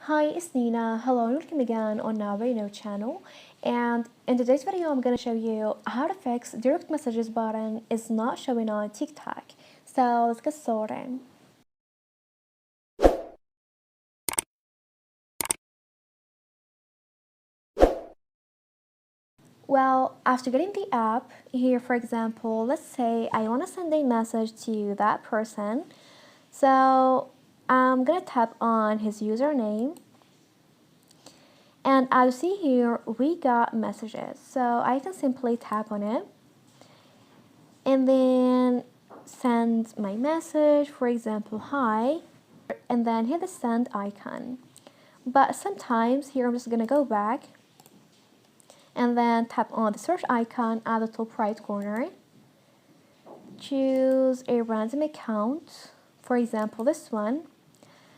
Hi, it's Nina. Hello and welcome again on nowiknow channel. And in today's video, I'm going to show you how to fix direct messages button is not showing on TikTok. So let's get started. Well, after getting the app, here for example, let's say I want to send a message to that person. So I'm going to tap on his username. And as you see here, we got messages. So I can simply tap on it and then send my message, for example, hi, and then hit the send icon. But sometimes here I'm just gonna go back and then tap on the search icon at the top right corner. Choose a random account, for example, this one.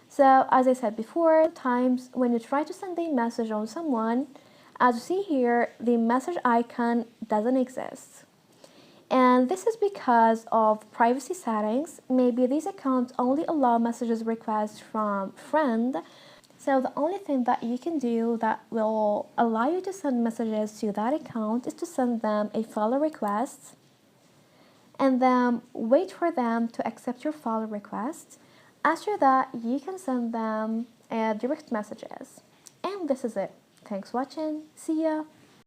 So as I said before, sometimes when you try to send a message on someone, as you see here, the message icon doesn't exist. And this is because of privacy settings. Maybe these accounts only allow messages requests from friend. So the only thing that you can do that will allow you to send messages to that account is to send them a follow request and then wait for them to accept your follow request. After that, you can send them direct messages. And this is it. Thanks for watching. See ya.